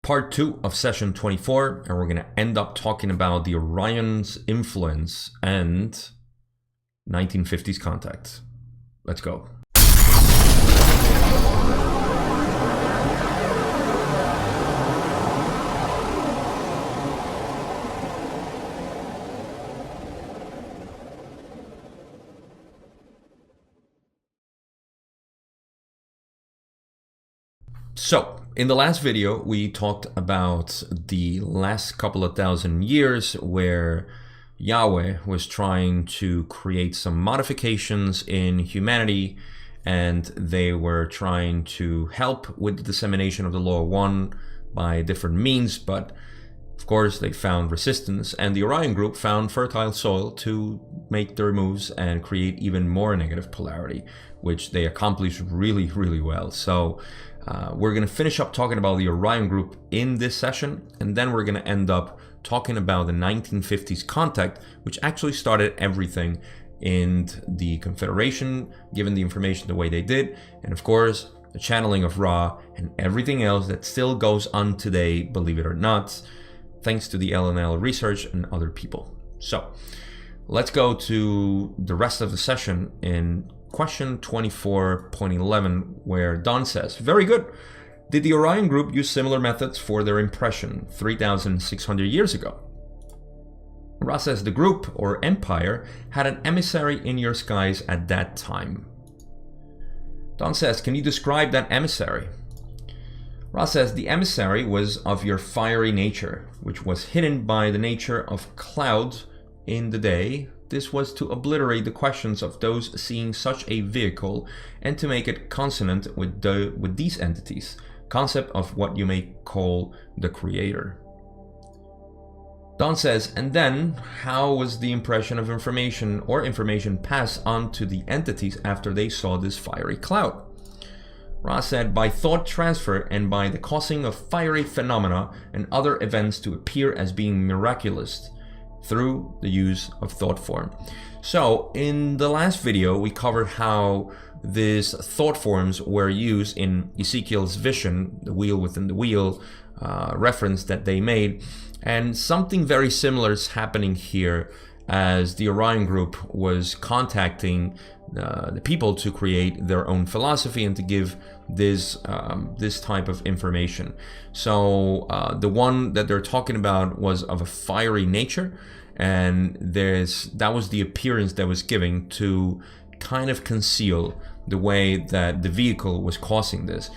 part 2 of session 24, and we're going to end up talking about the Orion's influence and 1950s contact. Let's go. So, in the last video, we talked about the last couple of thousand years where Yahweh was trying to create some modifications in humanity, and they were trying to help with the dissemination of the law of one by different means, but of course they found resistance, and the Orion group found fertile soil to make their moves and create even more negative polarity, which they accomplished really, really well. So we're going to finish up talking about the Orion group in this session, and then we're going to end up talking about the 1950s contact, which actually started everything in the Confederation, given the information the way they did, and of course the channeling of Ra and everything else that still goes on today, believe it or not, thanks to the LNL research and other people. So let's go to the rest of the session in question 24.11, where Don says, very good. Did the Orion group use similar methods for their impression 3,600 years ago? Ra says the group, or empire, had an emissary in your skies at that time. Don says, can you describe that emissary? Ra says the emissary was of your fiery nature, which was hidden by the nature of cloud in the day. This was to obliterate the questions of those seeing such a vehicle and to make it consonant with these entities, concept of what you may call the creator. Don says, and then how was the impression of information or information passed on to the entities after they saw this fiery cloud? Ra said, by thought transfer and by the causing of fiery phenomena and other events to appear as being miraculous, through the use of thought form. So in the last video we covered how these thought forms were used in Ezekiel's vision, the wheel within the wheel reference that they made, and something very similar is happening here as the Orion group was contacting the people to create their own philosophy and to give this type of information. So the one that they're talking about was of a fiery nature, and that was the appearance that was giving to kind of conceal the way that the vehicle was causing this.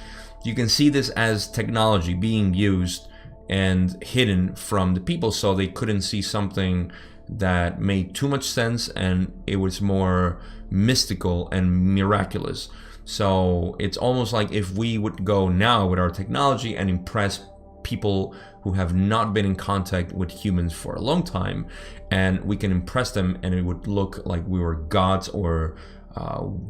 You can see this as technology being used and hidden from the people, so they couldn't see something that made too much sense, and it was more mystical and miraculous. So it's almost like if we would go now with our technology and impress people who have not been in contact with humans for a long time, and we can impress them and it would look like we were gods or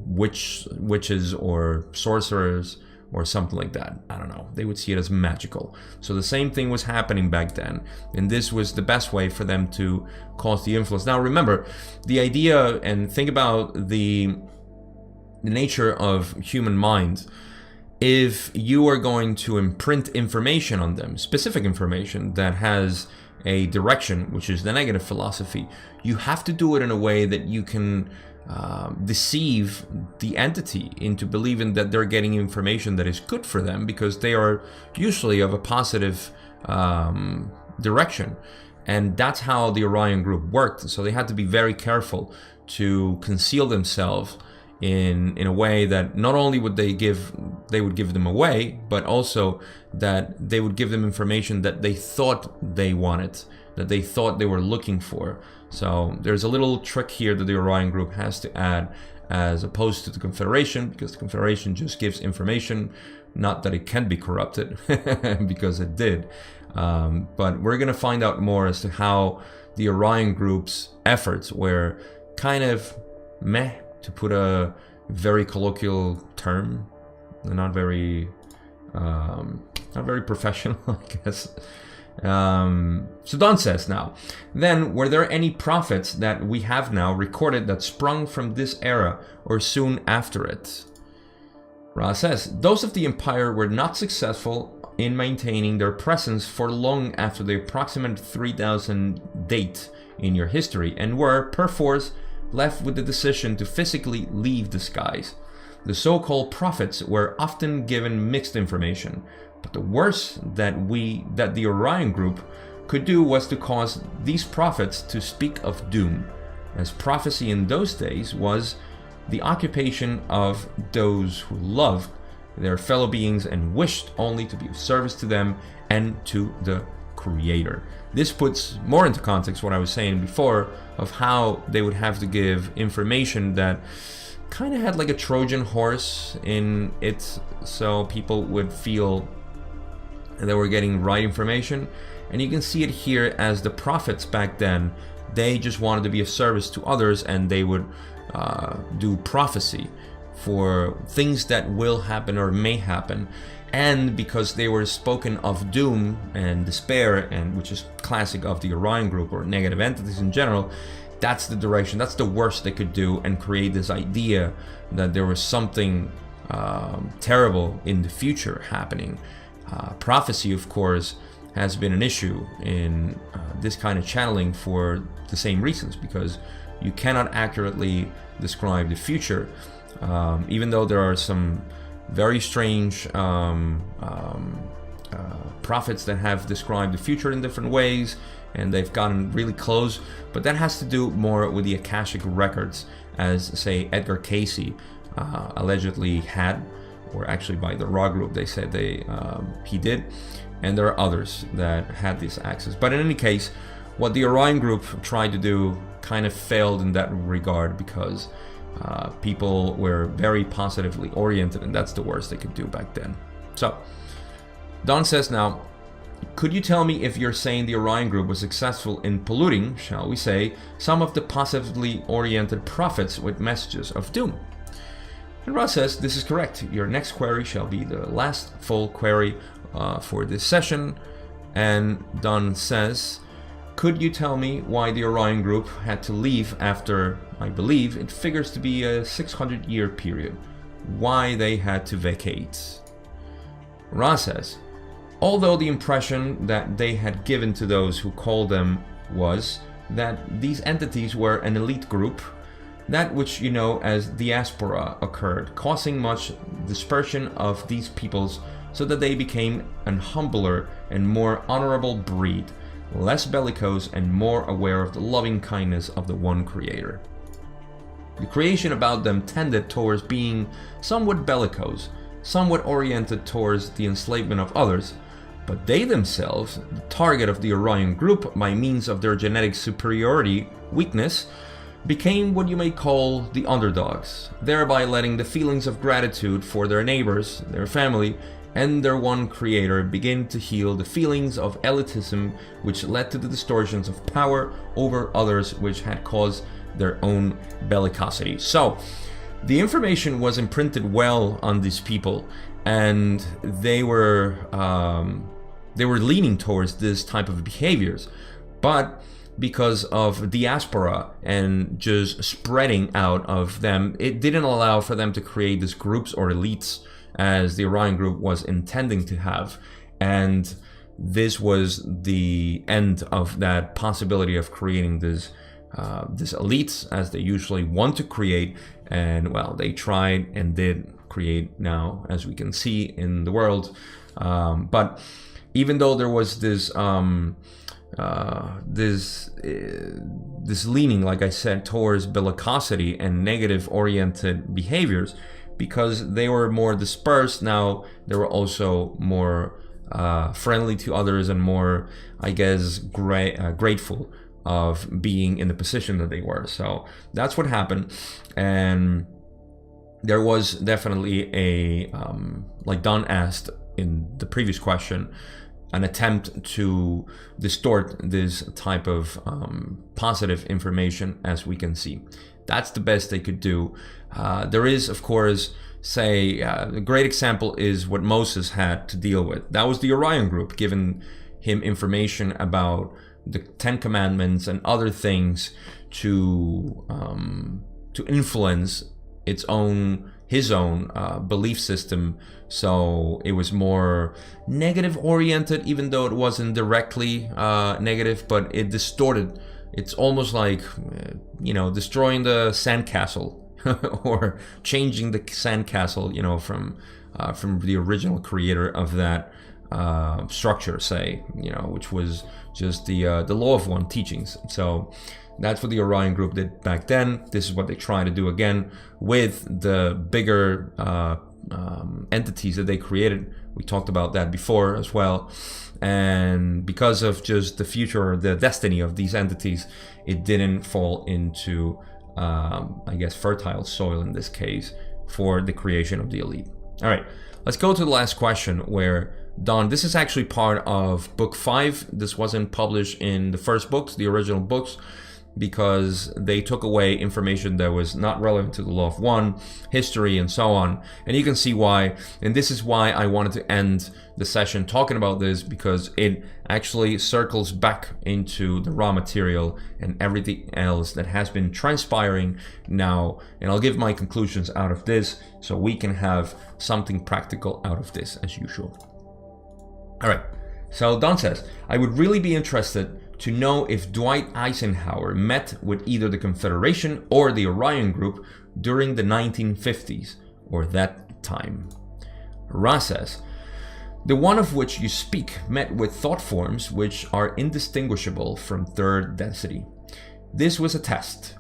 witches or sorcerers or something like that. I don't know. They would see it as magical. So the same thing was happening back then, and this was the best way for them to cause the influence. Now remember, the idea, and think about the nature of human mind. If you are going to imprint information on them, specific information that has a direction, which is the negative philosophy, you have to do it in a way that you can deceive the entity into believing that they're getting information that is good for them, because they are usually of a positive direction. And that's how the Orion group worked. So they had to be very careful to conceal themselves in a way that not only would they would give them away, but also that they would give them information that they thought they wanted, that they thought they were looking for. So there's a little trick here that the Orion group has to add, as opposed to the Confederation, because the Confederation just gives information, not that it can be corrupted, because it did. But we're going to find out more as to how the Orion group's efforts were kind of meh, to put a very colloquial term, not very professional, I guess. So Don says now, then were there any prophets that we have now recorded that sprung from this era or soon after it? Ra says, those of the empire were not successful in maintaining their presence for long after the approximate 3000 date in your history, and were, perforce, left with the decision to physically leave the skies. The so-called prophets were often given mixed information, but the worst that the Orion group could do was to cause these prophets to speak of doom, as prophecy in those days was the occupation of those who loved their fellow beings and wished only to be of service to them and to the Creator. This puts more into context what I was saying before of how they would have to give information that kind of had like a Trojan horse in it, so people would feel they were getting right information. And you can see it here as the prophets back then, they just wanted to be of service to others, and they would do prophecy for things that will happen or may happen. And because they were spoken of doom and despair, and which is classic of the Orion group or negative entities in general, that's the direction, that's the worst they could do, and create this idea that there was something terrible in the future happening. Prophecy, of course, has been an issue in this kind of channeling for the same reasons, because you cannot accurately describe the future, even though there are some very strange prophets that have described the future in different ways, and they've gotten really close, but that has to do more with the Akashic records, as say Edgar Cayce allegedly had, or actually by the Ra group they said he did, and there are others that had this access. But in any case, what the Orion group tried to do kind of failed in that regard, because people were very positively oriented, and that's the worst they could do back then. So Don says, now, could you tell me if you're saying the Orion group was successful in polluting, shall we say, some of the positively oriented prophets with messages of doom? And Ra says, this is correct. Your next query shall be the last full query for this session. And Don says, could you tell me why the Orion group had to leave after, I believe, it figures to be a 600-year period? Why they had to vacate? Ra says, although the impression that they had given to those who called them was that these entities were an elite group, that which you know as diaspora occurred, causing much dispersion of these peoples, so that they became an humbler and more honorable breed, less bellicose and more aware of the loving kindness of the one Creator. The creation about them tended towards being somewhat bellicose, somewhat oriented towards the enslavement of others, but they themselves, the target of the Orion group by means of their genetic superiority weakness, became what you may call the underdogs, thereby letting the feelings of gratitude for their neighbors, their family, and their one Creator begin to heal the feelings of elitism, which led to the distortions of power over others, which had caused their own bellicosity. So the information was imprinted well on these people, and they were leaning towards this type of behaviors, but because of diaspora and just spreading out of them, it didn't allow for them to create these groups or elites as the Orion group was intending to have. And this was the end of that possibility of creating this elites as they usually want to create. And well, they tried and did create now, as we can see in the world. But even though there was this leaning, like I said, towards bellicosity and negative oriented behaviors, because they were more dispersed, now they were also more friendly to others and more, I guess, grateful of being in the position that they were. So that's what happened. And there was definitely a, like Don asked in the previous question, an attempt to distort this type of positive information, as we can see. That's the best they could do. There is, of course, say, a great example is what Moses had to deal with. That was the Orion group, giving him information about the Ten Commandments and other things to influence its own his own belief system. So it was more negative oriented, even though it wasn't directly negative, but it distorted. It's almost like, destroying the sandcastle or changing the sandcastle, from the original creator of that structure, say, which was just the law of one teachings. So that's what the Orion group did back then. This is what they try to do again with the bigger entities that they created. We talked about that before as well. And because of just the future, the destiny of these entities, it didn't fall into, fertile soil in this case for the creation of the elite. All right, let's go to the last question where Don, this is actually part of book 5. This wasn't published in the first books, the original books, because they took away information that was not relevant to the law of one, history, and so on. And you can see why. And this is why I wanted to end the session talking about this, because it actually circles back into the raw material and everything else that has been transpiring now. And I'll give my conclusions out of this so we can have something practical out of this as usual. All right. So Don says, I would really be interested to know if Dwight Eisenhower met with either the Confederation or the Orion Group during the 1950s or that time. Ra says, the one of which you speak met with thought forms which are indistinguishable from third density. This was a test.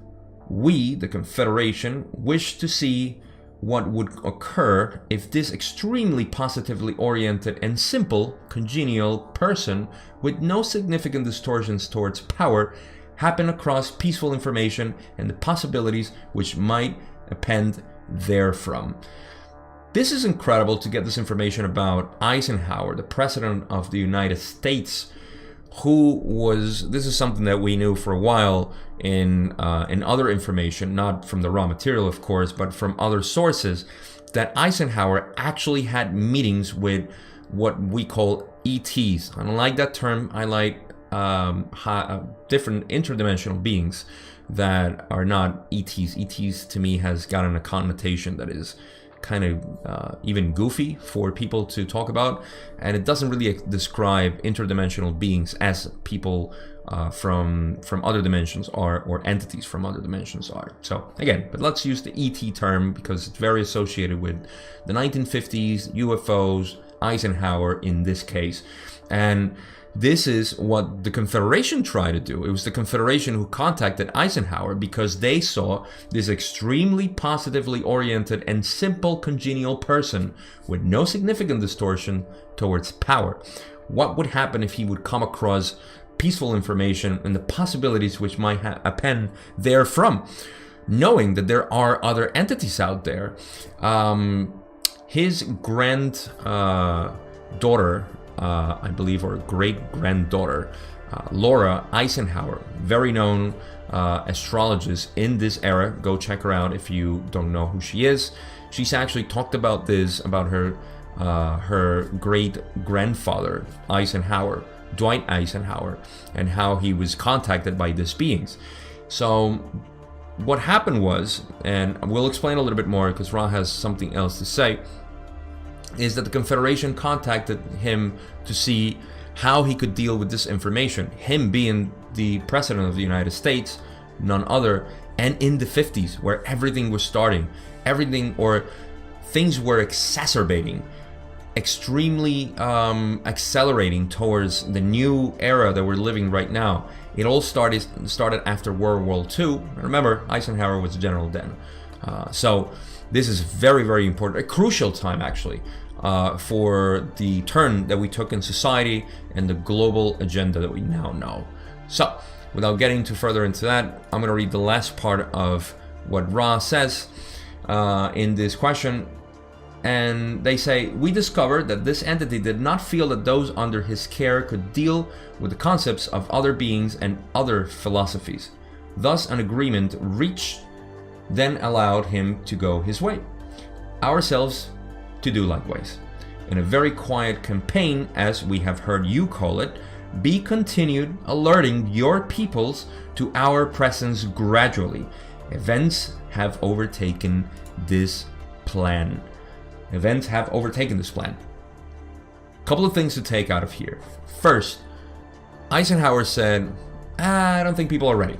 We, the Confederation, wished to see what would occur if this extremely positively oriented and simple, congenial person with no significant distortions towards power happened across peaceful information and the possibilities which might append therefrom. This is incredible to get this information about Eisenhower, the President of the United States, this is something that we knew for a while in other information, not from the raw material, of course, but from other sources, that Eisenhower actually had meetings with what we call ETs. I don't like that term. I like different interdimensional beings that are not ETs. ETs to me has gotten a connotation that is kind of even goofy for people to talk about, and it doesn't really describe interdimensional beings as people from other dimensions are, or entities from other dimensions are. So again, but let's use the ET term because it's very associated with the 1950s, UFOs, Eisenhower in this case. And this is what the Confederation tried to do. It was the Confederation who contacted Eisenhower because they saw this extremely positively oriented and simple congenial person with no significant distortion towards power. What would happen if he would come across peaceful information and the possibilities which might append therefrom, knowing that there are other entities out there. His granddaughter, I believe, or great-granddaughter, Laura Eisenhower, very known astrologist in this era. Go check her out if you don't know who she is. She's actually talked about this, about her great-grandfather, Eisenhower, Dwight Eisenhower, and how he was contacted by these beings. So what happened was, and we'll explain a little bit more because Ra has something else to say, is that the Confederation contacted him to see how he could deal with this information. Him being the President of the United States, none other, and in the 50s where everything was starting, things were exacerbating, extremely accelerating towards the new era that we're living right now. It all started after World War II. Remember, Eisenhower was general then. So this is very, very important, a crucial time actually, for the turn that we took in society and the global agenda that we now know. So without getting too further into that, I'm going to read the last part of what Ra says in this question. And they say, we discovered that this entity did not feel that those under his care could deal with the concepts of other beings and other philosophies. Thus an agreement reached then allowed him to go his way, ourselves to do likewise. In a very quiet campaign, as we have heard you call it, be continued alerting your peoples to our presence gradually. Events have overtaken this plan. Events have overtaken this plan. Couple of things to take out of here. First, Eisenhower said, I don't think people are ready.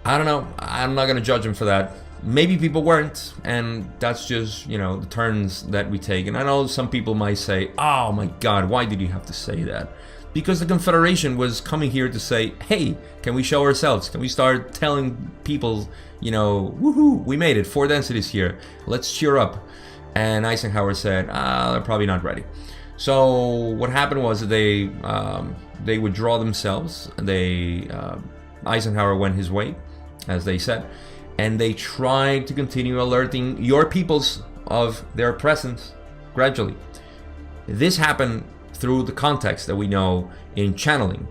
I don't know. I'm not going to judge him for that. Maybe people weren't, and that's just, the turns that we take. And I know some people might say, oh my God, why did you have to say that? Because the Confederation was coming here to say, hey, can we show ourselves? Can we start telling people, woohoo, we made it, 4 densities here. Let's cheer up. And Eisenhower said, they're probably not ready. So what happened was that they withdraw themselves. Eisenhower went his way, as they said, and they tried to continue alerting your peoples of their presence gradually. This happened through the context that we know in channeling.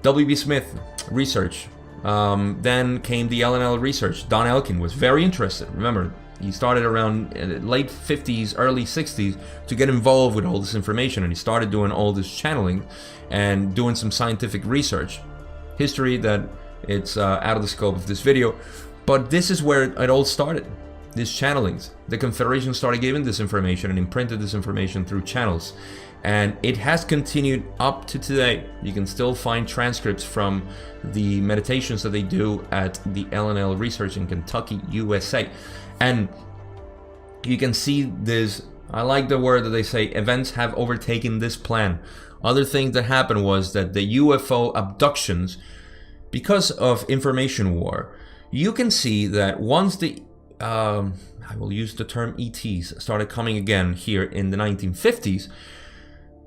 W.B. Smith research. Then came the LNL research. Don Elkin was very interested. Remember, he started around late 50s, early 60s to get involved with all this information, and he started doing all this channeling and doing some scientific research. History that it's out of the scope of this video, but this is where it all started. These channelings. The Confederation started giving this information and imprinted this information through channels. And it has continued up to today. You can still find transcripts from the meditations that they do at the LNL Research in Kentucky, USA. And you can see this, I like the word that they say, events have overtaken this plan. Other things that happened was that the UFO abductions, because of information war, you can see that once the, I will use the term ETs, started coming again here in the 1950s,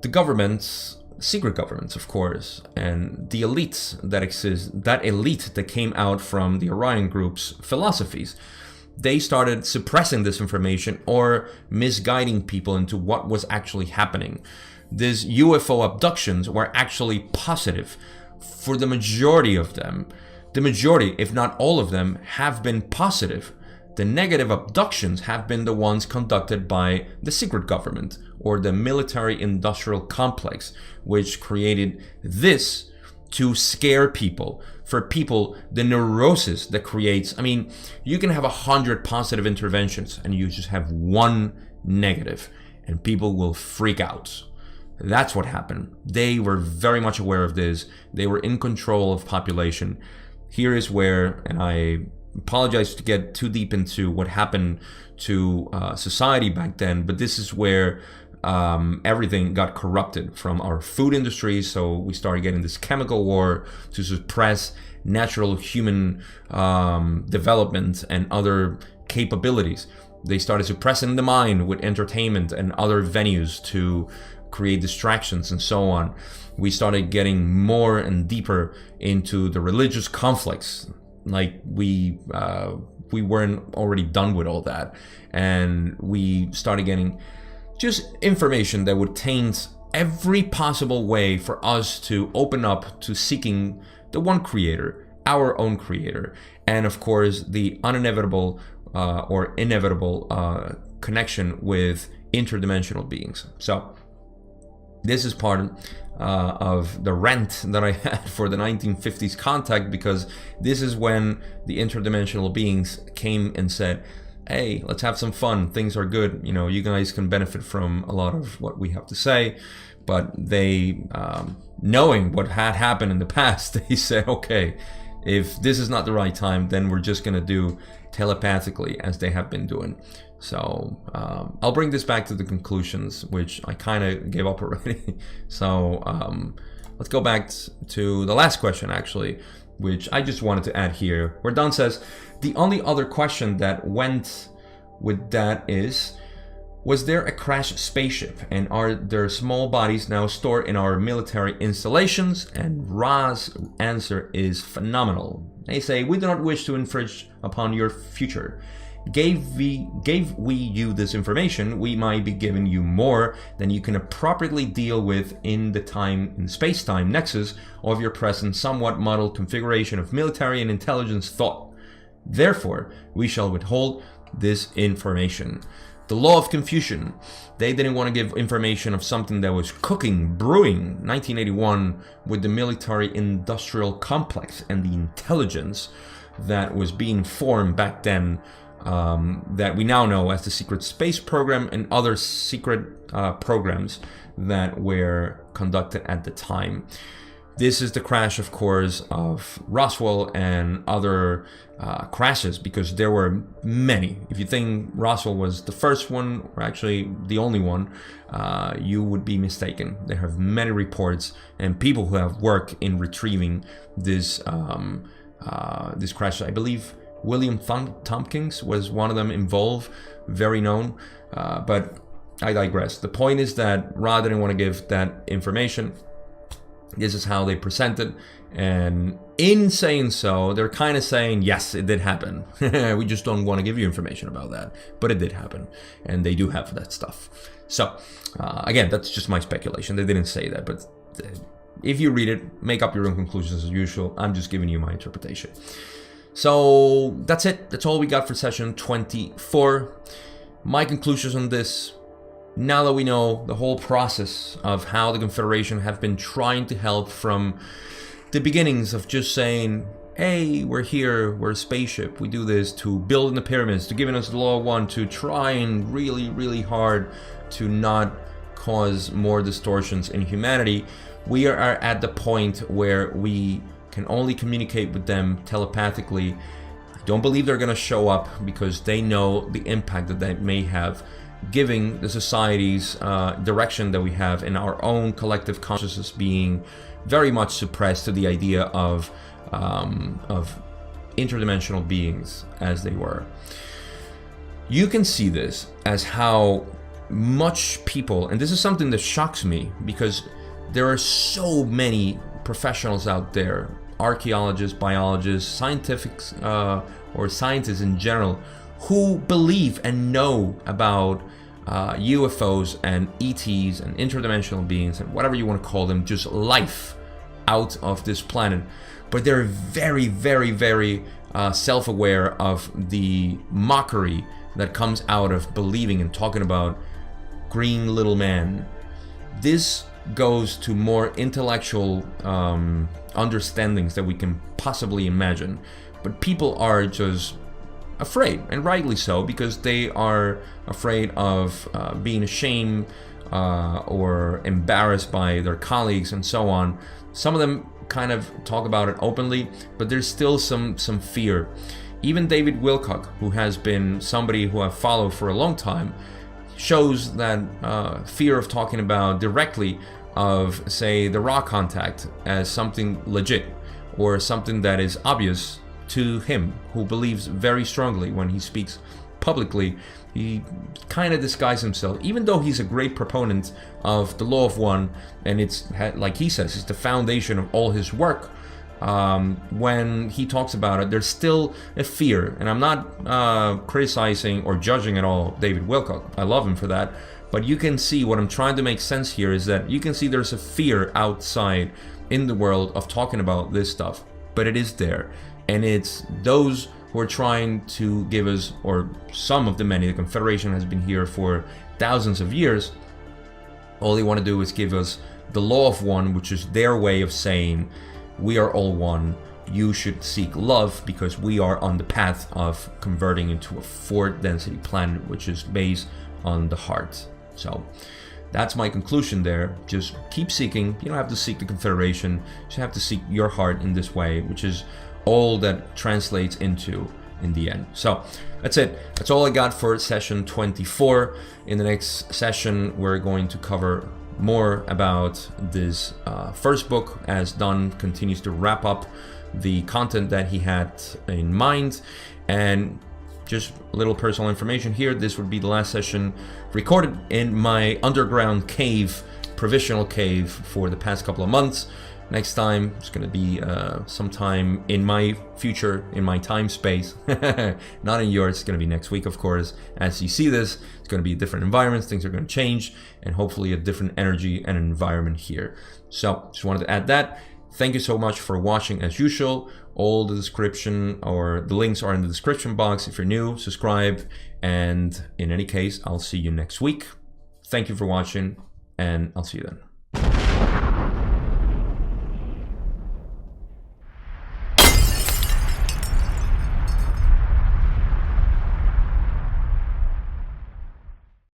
the governments, secret governments of course, and the elites that exist, that elite that came out from the Orion group's philosophies, they started suppressing this information or misguiding people into what was actually happening. These UFO abductions were actually positive. For the majority of them, the majority, if not all of them, have been positive. The negative abductions have been the ones conducted by the secret government or the military-industrial complex, which created this to scare people. For people, the neurosis that creates, you can have 100 positive interventions and you just have 1 negative, and people will freak out. That's what happened. They were very much aware of this. They were in control of population. Here is where, and I apologize to get too deep into what happened to society back then, but this is where everything got corrupted from our food industry. So we started getting this chemical war to suppress natural human development and other capabilities. They started suppressing the mind with entertainment and other venues to create distractions and so on. We started getting more and deeper into the religious conflicts. Like we weren't already done with all that, and we started getting just information that would taint every possible way for us to open up to seeking the one creator, our own creator, and of course the inevitable connection with interdimensional beings. So this is part of the rant that I had for the 1950s contact, because this is when the interdimensional beings came and said, hey, let's have some fun, things are good, you guys can benefit from a lot of what we have to say. But they, knowing what had happened in the past, they said, okay, if this is not the right time, then we're just gonna do telepathically as they have been doing. So I'll bring this back to the conclusions, which I kind of gave up already. So let's go back to the last question, actually, which I just wanted to add here, where Don says, the only other question that went with that is, was there a crashed spaceship, and are there small bodies now stored in our military installations? And Ra's answer is phenomenal. They say, we do not wish to infringe upon your future. Gave we you this information, we might be giving you more than you can appropriately deal with in the time and space-time nexus of your present somewhat muddled configuration of military and intelligence thought. Therefore, we shall withhold this information. The law of confusion. They didn't want to give information of something that was cooking, brewing, 1981, with the military-industrial complex and the intelligence that was being formed back then that we now know as the secret space program and other secret programs that were conducted at the time. This is the crash, of course, of Roswell and other crashes, because there were many. If you think Roswell was the first one, or actually the only one, you would be mistaken. There have many reports and people who have worked in retrieving this crash. I believe William Tompkins was one of them involved, very known, but I digress. The point is that Ra didn't want to give that information. This is how they present it, and in saying so, they're kind of saying, yes, it did happen. We just don't want to give you information about that, but it did happen, and they do have that stuff. So, again, that's just my speculation. They didn't say that, but if you read it, make up your own conclusions as usual. I'm just giving you my interpretation. So, that's it. That's all we got for session 24. My conclusions on this: now that we know the whole process of how the Confederation have been trying to help from the beginnings of just saying, hey, we're here, we're a spaceship, we do this, to building the pyramids, to giving us the law of one, to trying really, really hard to not cause more distortions in humanity, we are at the point where we can only communicate with them telepathically. I don't believe they're going to show up, because they know the impact that they may have, giving the society's direction that we have in our own collective consciousness being very much suppressed to the idea of interdimensional beings as they were. You can see this as how much people, and this is something that shocks me, because there are so many professionals out there, archaeologists, biologists, scientifics, or scientists in general, who believe and know about UFOs and ETs and interdimensional beings and whatever you want to call them, just life out of this planet. But they're very, very, very self-aware of the mockery that comes out of believing and talking about green little man. This goes to more intellectual understandings that we can possibly imagine. But people are just afraid, and rightly so, because they are afraid of being ashamed or embarrassed by their colleagues and so on. Some of them kind of talk about it openly, but there's still some fear. Even David Wilcock, who has been somebody who I've followed for a long time, shows that fear of talking about directly of, say, the raw contact as something legit or something that is obvious to him, who believes very strongly when he speaks publicly. He kind of disguises himself, even though he's a great proponent of the law of one, and it's, like he says, it's the foundation of all his work. When he talks about it, there's still a fear, and I'm not criticizing or judging at all David Wilcock. I love him for that, but you can see what I'm trying to make sense here is that you can see there's a fear outside in the world of talking about this stuff, but it is there. And it's those who are trying to give us, or some of the many, the Confederation has been here for thousands of years. All they want to do is give us the law of one, which is their way of saying, we are all one. You should seek love, because we are on the path of converting into a fourth density planet, which is based on the heart. So that's my conclusion there. Just keep seeking. You don't have to seek the Confederation. You just have to seek your heart in this way, which is all that translates into in the end. So that's it. That's all I got for session 24. In the next session, we're going to cover more about this first book, as Don continues to wrap up the content that he had in mind. And just a little personal information here, this would be the last session recorded in my underground cave, provisional cave, for the past couple of months. Next time it's going to be sometime in my future, in my time space, not in yours. It's going to be next week, of course. As you see this, it's going to be a different environment. Things are going to change, and hopefully a different energy and environment here. So just wanted to add that. Thank you so much for watching as usual. All the description, or the links, are in the description box. If you're new, subscribe. And in any case, I'll see you next week. Thank you for watching, and I'll see you then.